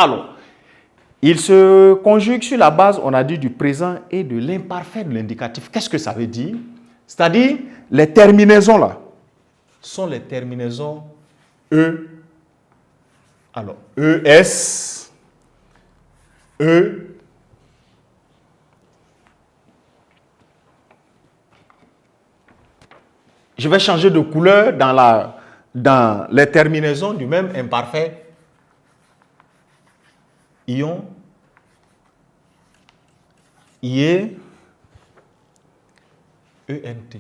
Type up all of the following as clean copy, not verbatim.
Alors, il se conjugue sur la base, on a dit, du présent et de l'imparfait de l'indicatif. Qu'est-ce que ça veut dire? C'est-à-dire, les terminaisons là sont les terminaisons E. Alors, ES, E. Je vais changer de couleur dans les terminaisons du même imparfait. Ion, IE, ENT.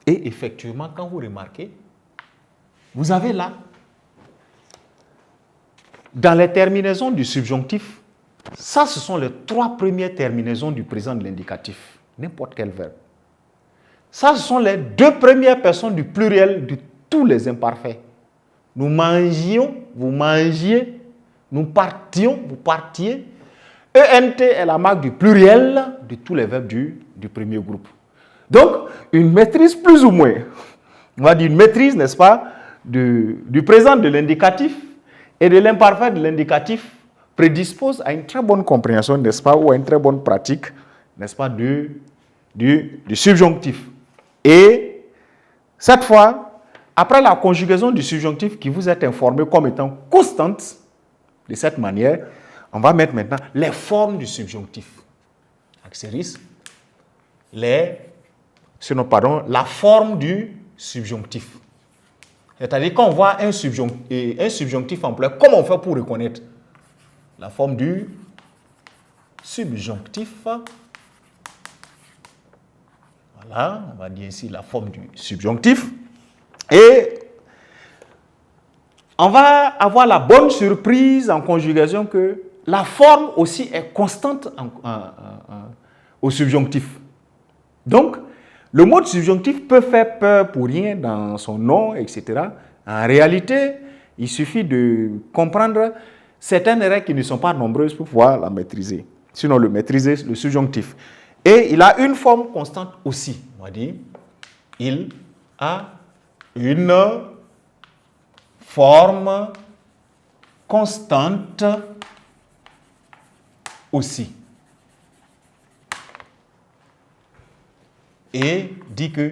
Et effectivement, quand vous remarquez, vous avez là, dans les terminaisons du subjonctif, ça, ce sont les 3 premières terminaisons du présent de l'indicatif, n'importe quel verbe. Ça, ce sont les 2 premières personnes du pluriel de tous les imparfaits. Nous mangions, vous mangiez, nous partions, vous partiez. ENT est la marque du pluriel de tous les verbes du premier groupe. Donc, une maîtrise plus ou moins, on va dire une maîtrise, n'est-ce pas, du présent de l'indicatif et de l'imparfait de l'indicatif prédispose à une très bonne compréhension, n'est-ce pas, ou à une très bonne pratique, n'est-ce pas, du subjonctif. Et cette fois, après la conjugaison du subjonctif qui vous est informé comme étant constante, de cette manière, on va mettre maintenant les formes du subjonctif. Axéris, la forme du subjonctif. C'est-à-dire quand on voit un subjonctif employé, comment on fait pour reconnaître la forme du subjonctif? Voilà, on va dire ici la forme du subjonctif. Et on va avoir la bonne surprise en conjugation que la forme aussi est constante au subjonctif. Donc, le mot subjonctif peut faire peur pour rien dans son nom, etc. En réalité, il suffit de comprendre certaines règles qui ne sont pas nombreuses pour pouvoir la maîtriser. Sinon, le maîtriser, le subjonctif. Et il a une forme constante aussi. On va dire, il a une forme constante aussi. Et dit qu'il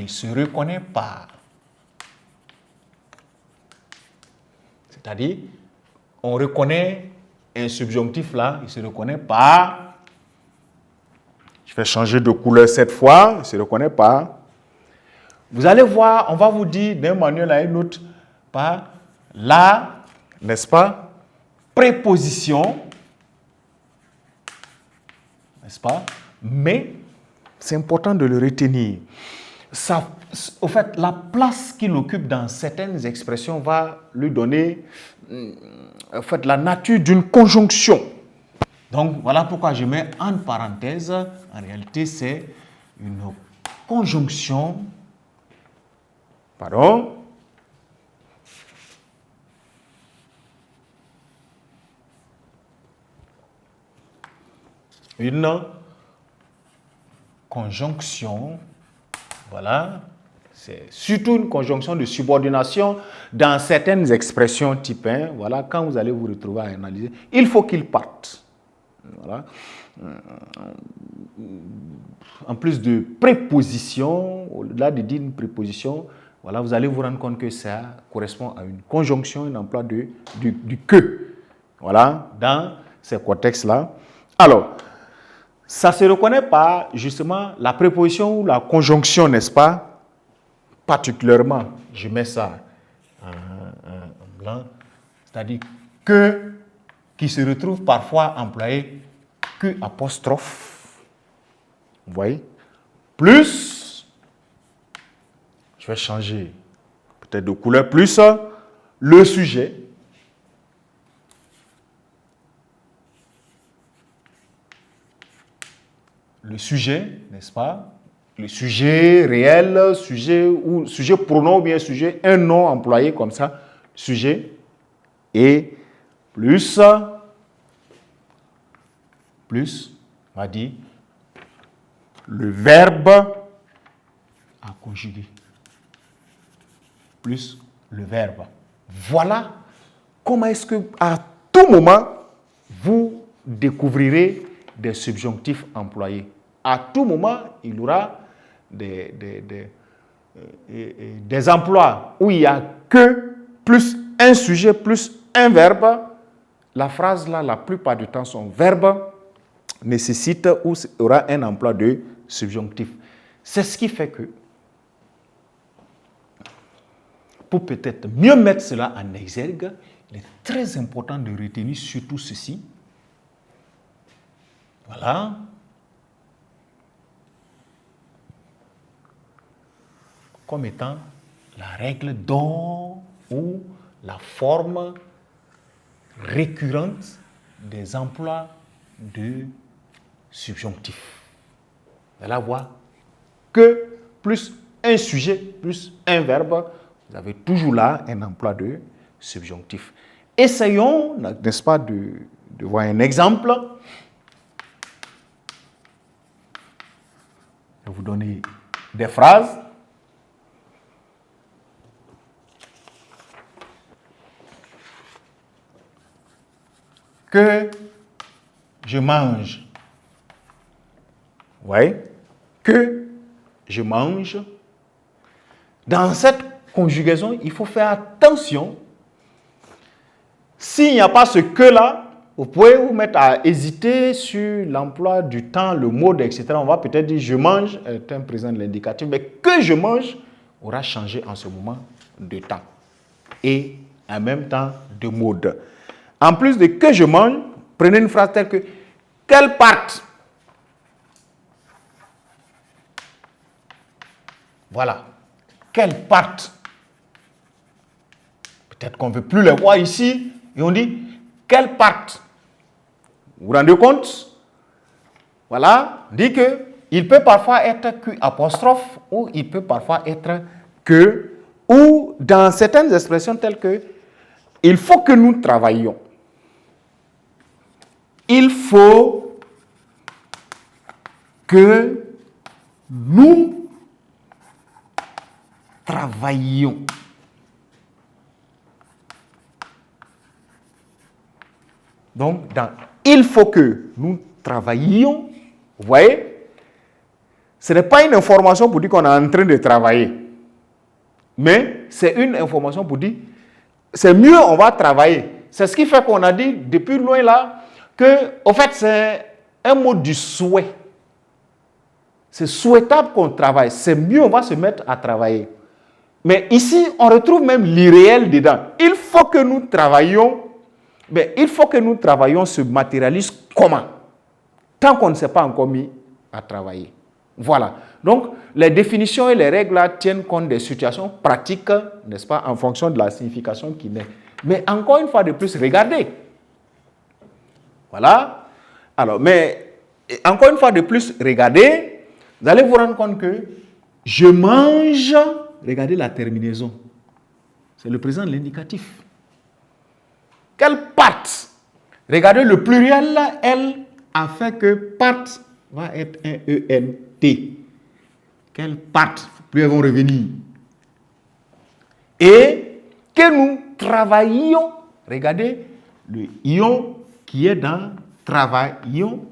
ne se reconnaît pas. C'est-à-dire, on reconnaît un subjonctif là, il ne se reconnaît pas. Je vais changer de couleur cette fois, il ne se reconnaît pas. Vous allez voir, on va vous dire d'un manuel à une autre, par la, n'est-ce pas, préposition, n'est-ce pas, mais c'est important de le retenir. Ça, au fait, la place qu'il occupe dans certaines expressions va lui donner en fait, la nature d'une conjonction. Donc, voilà pourquoi je mets en parenthèse. En réalité, c'est une conjonction. Pardon. Une conjonction, voilà, c'est surtout une conjonction de subordination dans certaines expressions type 1, voilà, quand vous allez vous retrouver à analyser, il faut qu'il parte. Voilà. En plus de préposition, au-delà de dire une préposition, voilà, vous allez vous rendre compte que ça correspond à une conjonction, un emploi du que, voilà, dans ces contextes-là. Alors, ça ne se reconnaît pas, justement, la préposition ou la conjonction, n'est-ce pas? Particulièrement, je mets ça en blanc, c'est-à-dire que, qui se retrouve parfois employé que apostrophe. Vous voyez? Plus, je vais changer peut-être de couleur, plus le sujet. Le sujet, n'est-ce pas? Le sujet réel, sujet pronom ou bien sujet, un nom employé comme ça, sujet, et plus, on va dire, le verbe à conjuguer plus le verbe. Voilà comment est-ce que à tout moment, vous découvrirez des subjonctifs employés. À tout moment, il y aura des emplois où il n'y a que plus un sujet plus un verbe. La phrase là, la plupart du temps, son verbe nécessite ou aura un emploi de subjonctif. C'est ce qui fait que, pour peut-être mieux mettre cela en exergue, il est très important de retenir surtout ceci. Voilà. Comme étant la règle d'or ou la forme récurrente des emplois de subjonctif. Vous allez voir que plus un sujet plus un verbe, vous avez toujours là un emploi de subjonctif. Essayons, n'est-ce pas, de voir un exemple. Je vais vous donner des phrases. Que je mange. Oui, que je mange. Dans cette conjugaison, il faut faire attention. S'il n'y a pas ce que-là, vous pouvez vous mettre à hésiter sur l'emploi du temps, le mode, etc. On va peut-être dire je mange est un présent de l'indicatif, mais que je mange aura changé en ce moment de temps et en même temps de mode. En plus de que je mange, prenez une phrase telle que qu'elle parte. Voilà. Qu'elle parte. Peut-être qu'on ne veut plus les voir ici et on dit qu'elle parte. Vous vous rendez compte? Voilà. On dit que il peut parfois être Q apostrophe ou il peut parfois être que ou dans certaines expressions telles que il faut que nous travaillions. Il faut que nous travaillions. Donc, dans il faut que nous travaillions, vous voyez, ce n'est pas une information pour dire qu'on est en train de travailler, mais c'est une information pour dire c'est mieux, on va travailler. C'est ce qui fait qu'on a dit depuis loin là que, au fait, c'est un mot du souhait. C'est souhaitable qu'on travaille. C'est mieux, on va se mettre à travailler. Mais ici, on retrouve même l'irréel dedans. Il faut que nous travaillions. Mais il faut que nous travaillions se matérialise comment? Tant qu'on ne s'est pas encore mis à travailler. Voilà. Donc, les définitions et les règles là tiennent compte des situations pratiques, n'est-ce pas, en fonction de la signification qui naît. Mais encore une fois de plus, regardez. Voilà. Alors, mais encore une fois de plus, regardez. Vous allez vous rendre compte que je mange. Regardez la terminaison. C'est le présent de l'indicatif. Qu'elle parte. Regardez le pluriel là, elle a fait que parte va être un E-N-T. Qu'elle parte. Plus elles vont revenir. Et que nous travaillions. Regardez le ion qui est dans travaillions.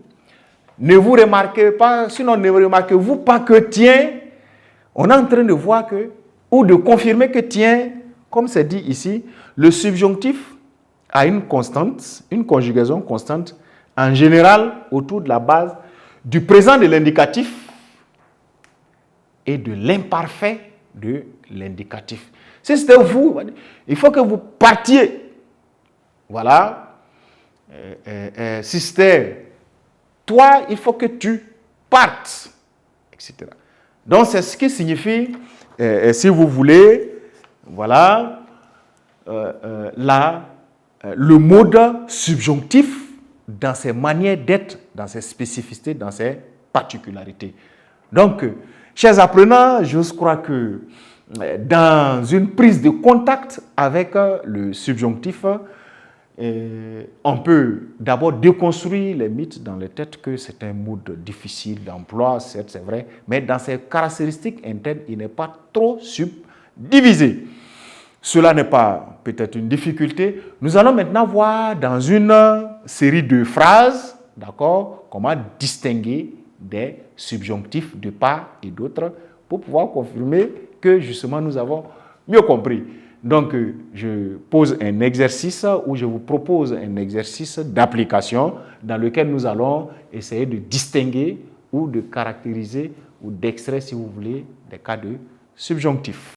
Ne vous remarquez pas, sinon ne remarquez-vous pas que tiens, on est en train de voir que, ou de confirmer que tiens, comme c'est dit ici, le subjonctif a une constante, une conjugaison constante, en général autour de la base du présent de l'indicatif et de l'imparfait de l'indicatif. Si c'était vous, il faut que vous partiez. Voilà. Si c'était toi, il faut que tu partes, etc. Donc, c'est ce qui signifie, si vous voulez, voilà, le mode subjonctif dans ses manières d'être, dans ses spécificités, dans ses particularités. Donc, chers apprenants, je crois que dans une prise de contact avec le subjonctif, on peut d'abord déconstruire les mythes dans les têtes que c'est un mode difficile d'emploi, c'est vrai, mais dans ses caractéristiques internes, il n'est pas trop subdivisé. Cela n'est pas peut-être une difficulté. Nous allons maintenant voir dans une série de phrases, d'accord, comment distinguer des subjonctifs de part et d'autre pour pouvoir confirmer que justement nous avons mieux compris. Donc, je pose un exercice ou je vous propose un exercice d'application dans lequel nous allons essayer de distinguer ou de caractériser ou d'extraire, si vous voulez, des cas de subjonctifs.